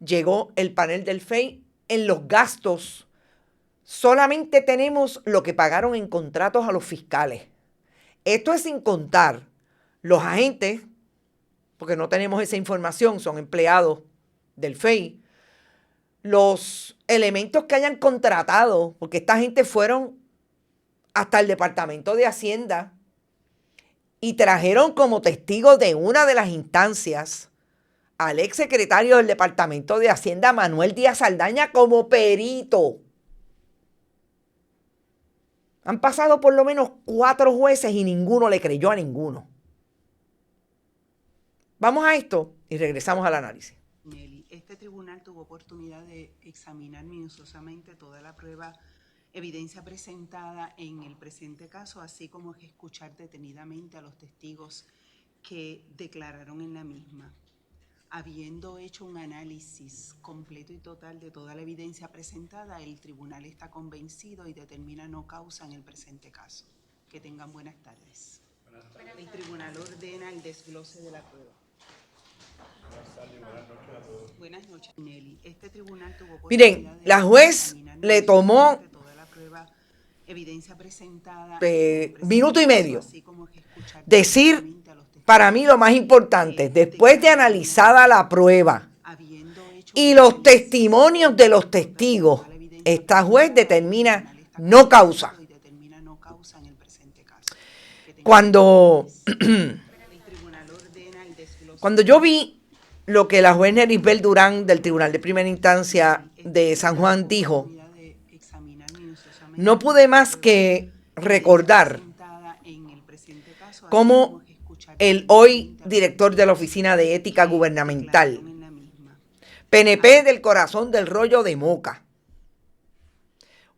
llegó el panel del FEI en los gastos. Solamente tenemos lo que pagaron en contratos a los fiscales. Esto es sin contar los agentes, porque no tenemos esa información, son empleados del FEI, los elementos que hayan contratado, porque esta gente fueron hasta el Departamento de Hacienda y trajeron como testigo de una de las instancias al exsecretario del Departamento de Hacienda, Manuel Díaz Saldaña, como perito. Han pasado por lo menos 4 jueces y ninguno le creyó a ninguno. Vamos a esto y regresamos al análisis. Este tribunal tuvo oportunidad de examinar minuciosamente toda la prueba, evidencia presentada en el presente caso, así como escuchar detenidamente a los testigos que declararon en la misma. Habiendo hecho un análisis completo y total de toda la evidencia presentada, el tribunal está convencido y determina no causa en el presente caso. Que tengan buenas tardes. El tribunal ordena el desglose de la prueba. Buenas noches, Nelly. Este tribunal tuvo miren, la juez le tomó evidencia presentada minuto y medio decir, para mí lo más importante, después de analizada la prueba y los testimonios de los testigos, esta juez determina no causa. Cuando, El tribunal ordena el desglose. cuando yo vi lo que la juez Nerisbel Durán del Tribunal de Primera Instancia de San Juan dijo, no pude más que recordar cómo el hoy director de la Oficina de Ética Gubernamental, PNP del corazón del rollo de Moca,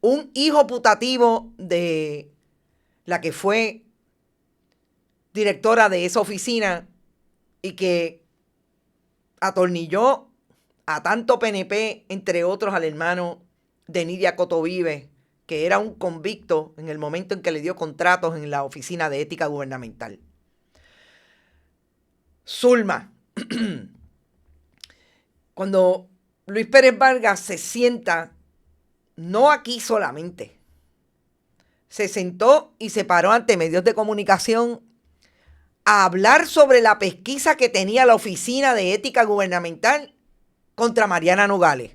un hijo putativo de la que fue directora de esa oficina y que atornilló a tanto PNP, entre otros al hermano de Nidia Cotovive, que era un convicto en el momento en que le dio contratos en la Oficina de Ética Gubernamental. Zulma, cuando Luis Pérez Vargas se sienta, no aquí solamente, se sentó y se paró ante medios de comunicación a hablar sobre la pesquisa que tenía la Oficina de Ética Gubernamental contra Mariana Nogales.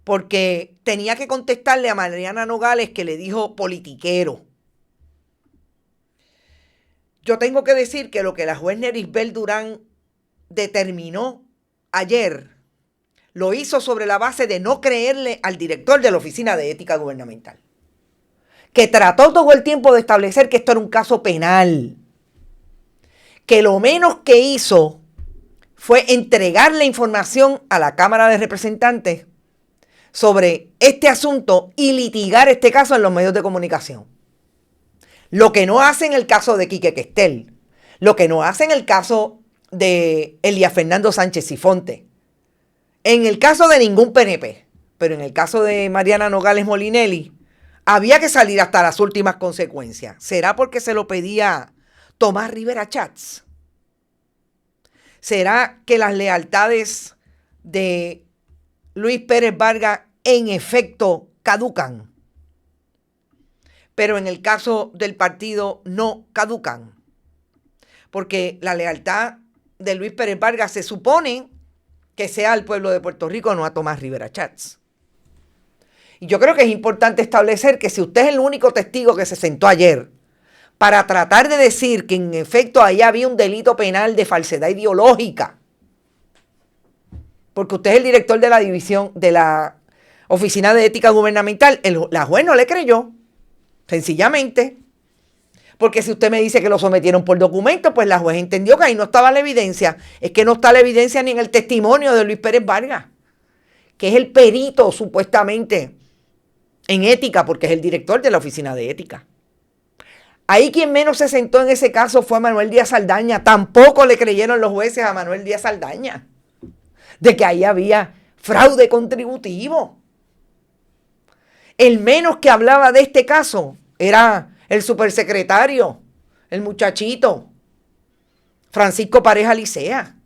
Porque tenía que contestarle a Mariana Nogales, que le dijo politiquero. Yo tengo que decir que lo que la juez Nerisbel Durán determinó ayer, lo hizo sobre la base de no creerle al director de la Oficina de Ética Gubernamental, que trató todo el tiempo de establecer que esto era un caso penal, que lo menos que hizo fue entregarle información a la Cámara de Representantes sobre este asunto y litigar este caso en los medios de comunicación. Lo que no hace en el caso de Quique Questel, lo que no hace en el caso de Elías Fernando Sánchez Sifonte, en el caso de ningún PNP, pero en el caso de Mariana Nogales Molinelli, había que salir hasta las últimas consecuencias. ¿Será porque se lo pedía Tomás Rivera Chats? ¿Será que las lealtades de Luis Pérez Vargas en efecto caducan? Pero en el caso del partido no caducan. Porque la lealtad de Luis Pérez Vargas se supone que sea al pueblo de Puerto Rico, no a Tomás Rivera Chats. Y yo creo que es importante establecer que si usted es el único testigo que se sentó ayer para tratar de decir que en efecto ahí había un delito penal de falsedad ideológica, porque usted es el director de la división de la Oficina de Ética Gubernamental, la juez no le creyó, sencillamente. Porque si usted me dice que lo sometieron por documento, pues la juez entendió que ahí no estaba la evidencia. Es que no está la evidencia ni en el testimonio de Luis Pérez Vargas, que es el perito supuestamente en ética, porque es el director de la Oficina de Ética. Ahí quien menos se sentó en ese caso fue Manuel Díaz Saldaña. Tampoco le creyeron los jueces a Manuel Díaz Saldaña de que ahí había fraude contributivo. El menos que hablaba de este caso era el supersecretario, el muchachito, Francisco Pareja Licea.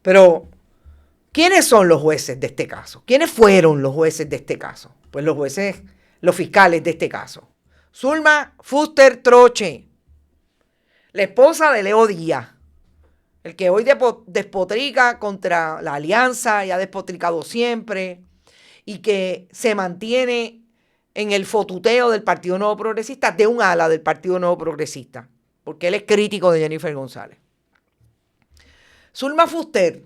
Pero, ¿quiénes son los jueces de este caso? ¿Quiénes fueron los jueces de este caso? Pues los fiscales de este caso. Zulma Fuster Troche, la esposa de Leo Díaz, el que hoy despotrica contra la alianza y ha despotricado siempre, y que se mantiene en el fotuteo del Partido Nuevo Progresista, de un ala del Partido Nuevo Progresista, porque él es crítico de Jennifer González. Zulma Fuster,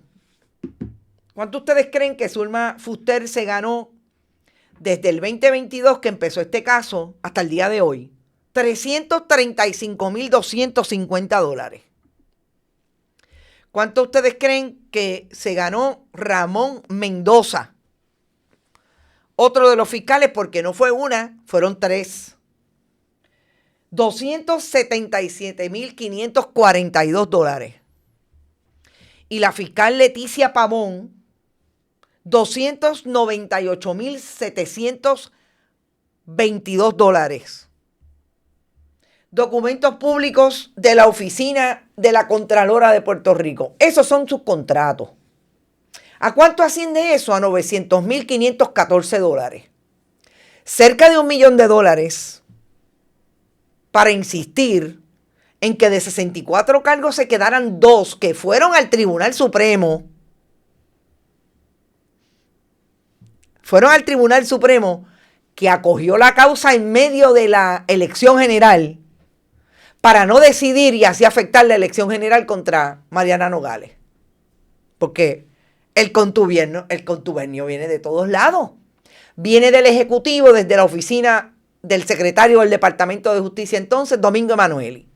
¿cuánto ustedes creen que Zulma Fuster se ganó desde el 2022 que empezó este caso hasta el día de hoy? $335,250. ¿Cuánto ustedes creen que se ganó Ramón Mendoza? Otro de los fiscales, porque no fue una, fueron tres. $277,542. Y la fiscal Leticia Pavón, $298,722. Documentos públicos de la Oficina de la Contralora de Puerto Rico. Esos son sus contratos. ¿A cuánto asciende eso? A $900,514. Cerca de $1 millón para insistir en que de 64 cargos se quedaran 2 que fueron al Tribunal Supremo. Fueron al Tribunal Supremo que acogió la causa en medio de la elección general para no decidir y así afectar la elección general contra Mariana Nogales. Porque el contubernio viene de todos lados. Viene del Ejecutivo, desde la oficina del secretario del Departamento de Justicia entonces, Domingo Emanueli.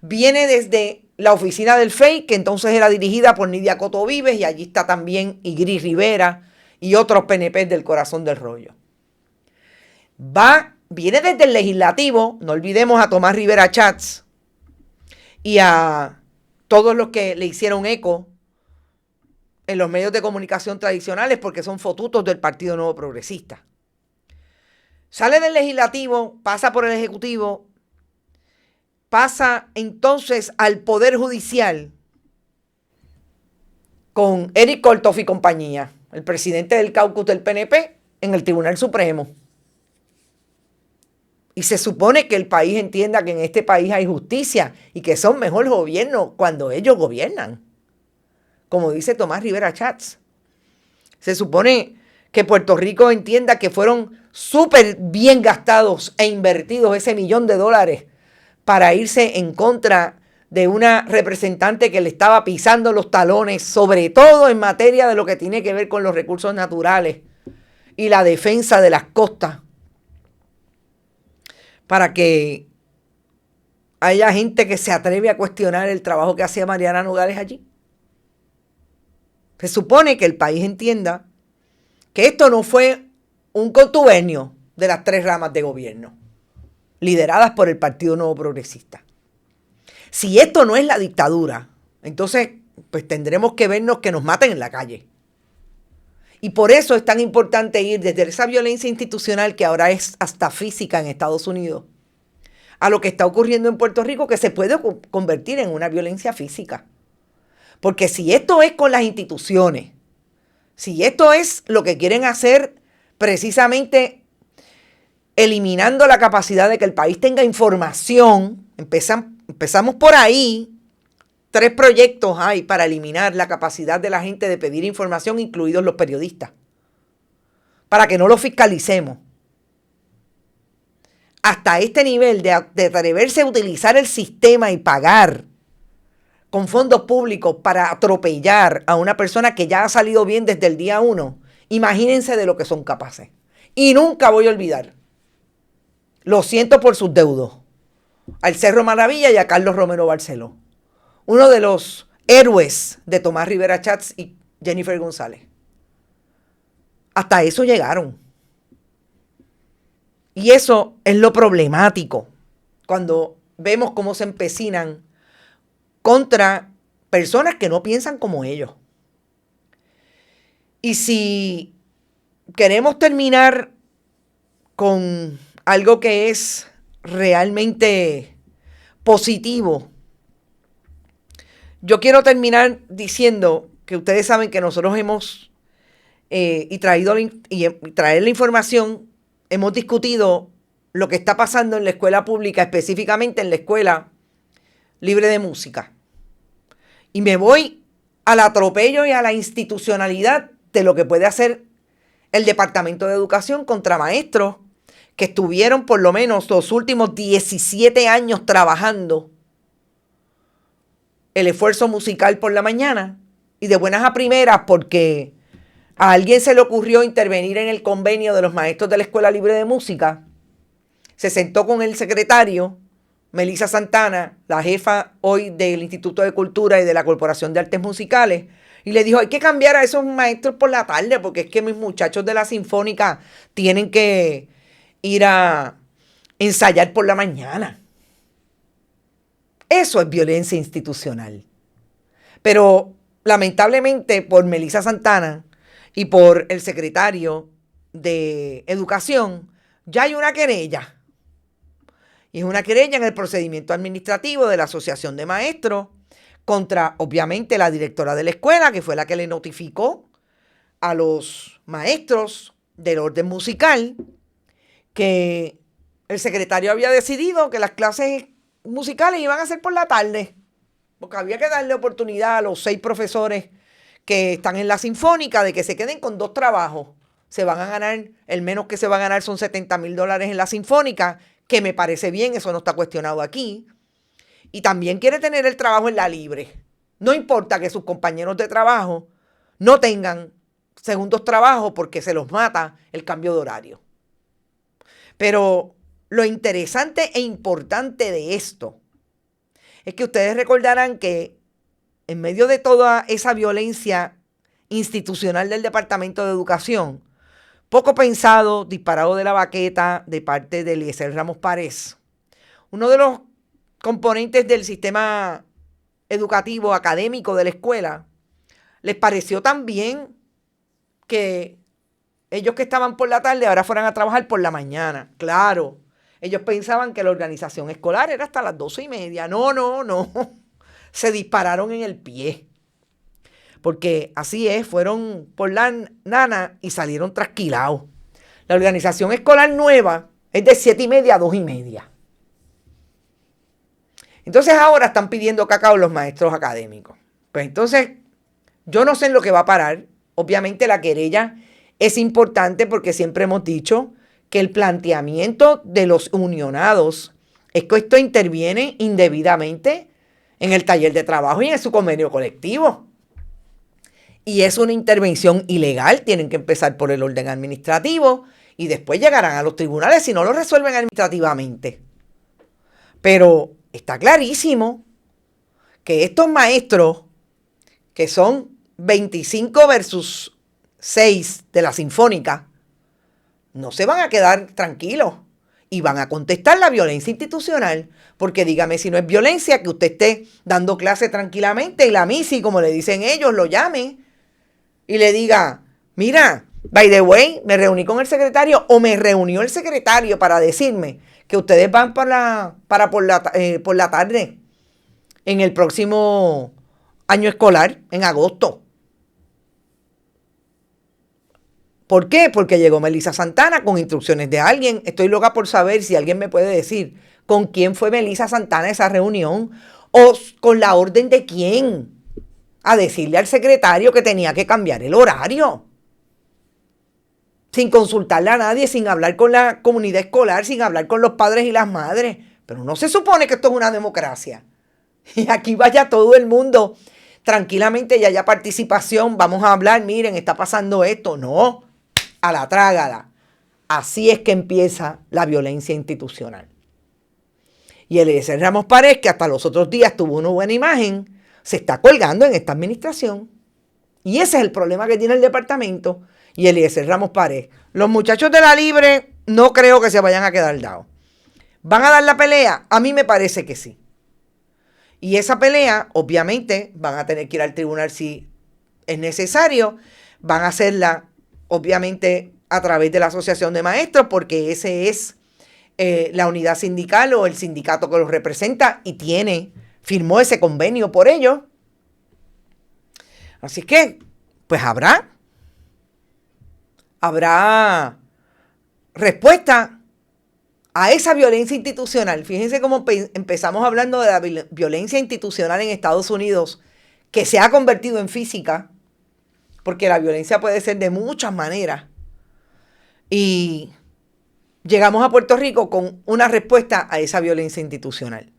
Viene desde la oficina del FEI, que entonces era dirigida por Nidia Coto Vives, y allí está también Igris Rivera y otros PNP del corazón del rollo. Viene desde el legislativo, no olvidemos a Tomás Rivera Chats y a todos los que le hicieron eco en los medios de comunicación tradicionales porque son fotutos del Partido Nuevo Progresista. Sale del legislativo, pasa por el ejecutivo, pasa entonces al Poder Judicial con Eric Korthoff y compañía, el presidente del caucus del PNP, en el Tribunal Supremo. Y se supone que el país entienda que en este país hay justicia y que son mejor gobierno cuando ellos gobiernan. Como dice Tomás Rivera Chats. Se supone que Puerto Rico entienda que fueron súper bien gastados e invertidos ese $1 millón para irse en contra de una representante que le estaba pisando los talones, sobre todo en materia de lo que tiene que ver con los recursos naturales y la defensa de las costas, para que haya gente que se atreve a cuestionar el trabajo que hacía Mariana Nogales allí. Se supone que el país entienda que esto no fue un contubernio de las 3 ramas de gobierno, lideradas por el Partido Nuevo Progresista. Si esto no es la dictadura, entonces pues tendremos que vernos que nos maten en la calle. Y por eso es tan importante ir desde esa violencia institucional que ahora es hasta física en Estados Unidos, a lo que está ocurriendo en Puerto Rico, que se puede convertir en una violencia física. Porque si esto es con las instituciones, si esto es lo que quieren hacer precisamente eliminando la capacidad de que el país tenga información, empezamos por ahí. 3 proyectos hay para eliminar la capacidad de la gente de pedir información, incluidos los periodistas, para que no lo fiscalicemos. Hasta este nivel de atreverse a utilizar el sistema y pagar con fondos públicos para atropellar a una persona que ya ha salido bien desde el día 1, imagínense de lo que son capaces. Y nunca voy a olvidar, lo siento por sus deudos, al Cerro Maravilla y a Carlos Romero Barceló, uno de los héroes de Tomás Rivera Chats y Jennifer González. Hasta eso llegaron. Y eso es lo problemático cuando vemos cómo se empecinan contra personas que no piensan como ellos. Y si queremos terminar con algo que es realmente positivo, yo quiero terminar diciendo que ustedes saben que nosotros hemos traer la información, hemos discutido lo que está pasando en la escuela pública, específicamente en la escuela libre de música. Y me voy al atropello y a la institucionalidad de lo que puede hacer el Departamento de Educación contra maestros que estuvieron por lo menos los últimos 17 años trabajando el esfuerzo musical por la mañana, y de buenas a primeras porque a alguien se le ocurrió intervenir en el convenio de los maestros de la Escuela Libre de Música. Se sentó con el secretario, Melissa Santana, la jefa hoy del Instituto de Cultura y de la Corporación de Artes Musicales, y le dijo, hay que cambiar a esos maestros por la tarde porque es que mis muchachos de la Sinfónica tienen que ir a ensayar por la mañana. Eso es violencia institucional. Pero lamentablemente por Melissa Santana y por el secretario de Educación ya hay una querella. Y es una querella en el procedimiento administrativo de la Asociación de Maestros contra, obviamente, la directora de la escuela, que fue la que le notificó a los maestros del orden musical que el secretario había decidido que las clases musicales iban a ser por la tarde, porque había que darle oportunidad a los 6 profesores que están en la Sinfónica de que se queden con 2 trabajos, se van a ganar, el menos que se va a ganar son $70,000 en la Sinfónica, que me parece bien, eso no está cuestionado aquí. Y también quiere tener el trabajo en la libre. No importa que sus compañeros de trabajo no tengan segundos trabajos porque se los mata el cambio de horario. Pero lo interesante e importante de esto es que ustedes recordarán que en medio de toda esa violencia institucional del Departamento de Educación, poco pensado, disparado de la baqueta de parte de Eliezer Ramos Párez, uno de los componentes del sistema educativo académico de la escuela, les pareció tan bien que ellos que estaban por la tarde ahora fueran a trabajar por la mañana. Claro, ellos pensaban que la organización escolar era hasta las 12:30. No. Se dispararon en el pie. Porque así es, fueron por la nana y salieron trasquilados. La organización escolar nueva es de 7:30 a 2:30. Entonces ahora están pidiendo cacao los maestros académicos. Pues entonces, yo no sé en lo que va a parar. Obviamente la querella es importante porque siempre hemos dicho que el planteamiento de los unionados es que esto interviene indebidamente en el taller de trabajo y en su convenio colectivo. Y es una intervención ilegal, tienen que empezar por el orden administrativo y después llegarán a los tribunales si no lo resuelven administrativamente. Pero está clarísimo que estos maestros, que son 25 versus 6 de la Sinfónica, no se van a quedar tranquilos y van a contestar la violencia institucional, porque dígame si no es violencia que usted esté dando clase tranquilamente y la MISI, como le dicen ellos, lo llame y le diga, mira, by the way, me reuní con el secretario o me reunió el secretario para decirme que ustedes van por la tarde en el próximo año escolar, en agosto. ¿Por qué? Porque llegó Melissa Santana con instrucciones de alguien. Estoy loca por saber si alguien me puede decir con quién fue Melissa Santana a esa reunión o con la orden de quién. A decirle al secretario que tenía que cambiar el horario. Sin consultarle a nadie, sin hablar con la comunidad escolar, sin hablar con los padres y las madres. Pero no se supone que esto es una democracia. Y aquí vaya todo el mundo tranquilamente y haya participación. Vamos a hablar, miren, está pasando esto. No, a la trágala. Así es que empieza la violencia institucional. Y Eliezer Ramos Párez, que hasta los otros días tuvo una buena imagen, se está colgando en esta administración. Y ese es el problema que tiene el departamento y Eliezer Ramos Párez. Los muchachos de la Libre no creo que se vayan a quedar dados. ¿Van a dar la pelea? A mí me parece que sí. Y esa pelea, obviamente, van a tener que ir al tribunal si es necesario. Van a hacerla, obviamente, a través de la Asociación de Maestros, porque ese es la unidad sindical o el sindicato que los representa y firmó ese convenio por ellos. Así que, pues habrá respuesta a esa violencia institucional. Fíjense cómo empezamos hablando de la violencia institucional en Estados Unidos, que se ha convertido en física, porque la violencia puede ser de muchas maneras. Y llegamos a Puerto Rico con una respuesta a esa violencia institucional.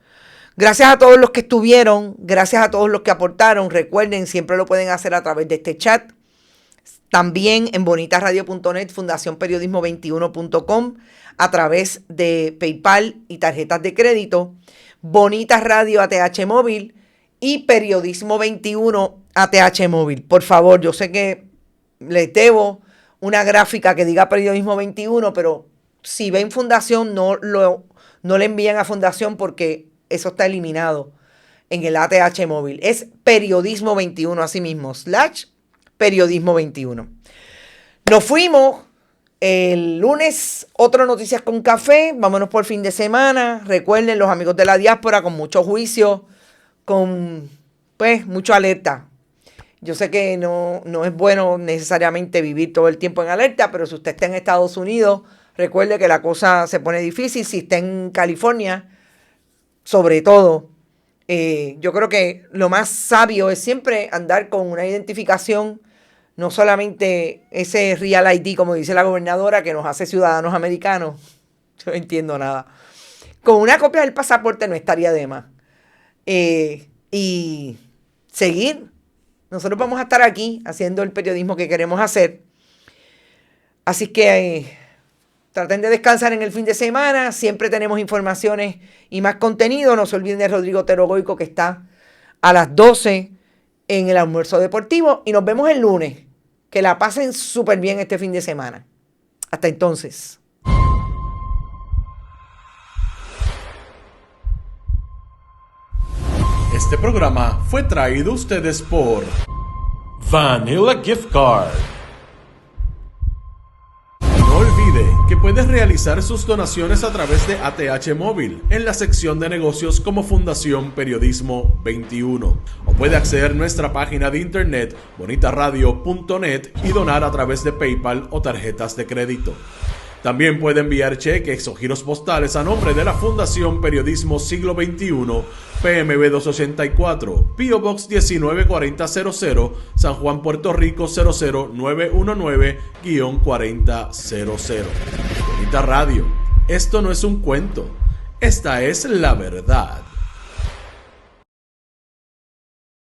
Gracias a todos los que estuvieron, gracias a todos los que aportaron. Recuerden, siempre lo pueden hacer a través de este chat. También en bonitasradio.net, fundacionperiodismo21.com, a través de PayPal y tarjetas de crédito, Bonitas Radio ATH Móvil y Periodismo 21 ATH Móvil. Por favor, yo sé que les debo una gráfica que diga Periodismo 21, pero si ven Fundación, no le envíen a Fundación porque eso está eliminado en el ATH Móvil. Es Periodismo 21, así mismo, /Periodismo 21. Nos fuimos. El lunes, otro Noticias con Café. Vámonos por fin de semana. Recuerden, los amigos de la diáspora, con mucho juicio, con mucho alerta. Yo sé que no es bueno necesariamente vivir todo el tiempo en alerta, pero si usted está en Estados Unidos, recuerde que la cosa se pone difícil. Si está en California, sobre todo, yo creo que lo más sabio es siempre andar con una identificación no solamente ese Real ID, como dice la gobernadora, que nos hace ciudadanos americanos, yo no entiendo nada. Con una copia del pasaporte no estaría de más. Y seguir. Nosotros vamos a estar aquí haciendo el periodismo que queremos hacer. Así que traten de descansar en el fin de semana. Siempre tenemos informaciones y más contenido. No se olviden de Rodrigo Otero Goico, que está a las 12 en el almuerzo deportivo. Y nos vemos el lunes. Que la pasen súper bien este fin de semana. Hasta entonces. Este programa fue traído a ustedes por Vanilla Gift Card. No olvide que puedes realizar sus donaciones a través de ATH Móvil en la sección de negocios como Fundación Periodismo 21. O puede acceder a nuestra página de internet bonitaradio.net y donar a través de PayPal o tarjetas de crédito. También puede enviar cheques o giros postales a nombre de la Fundación Periodismo Siglo XXI, PMB 284, P.O. Box 194000, San Juan, Puerto Rico 00919-4000. Bonita Radio, esto no es un cuento, esta es la verdad.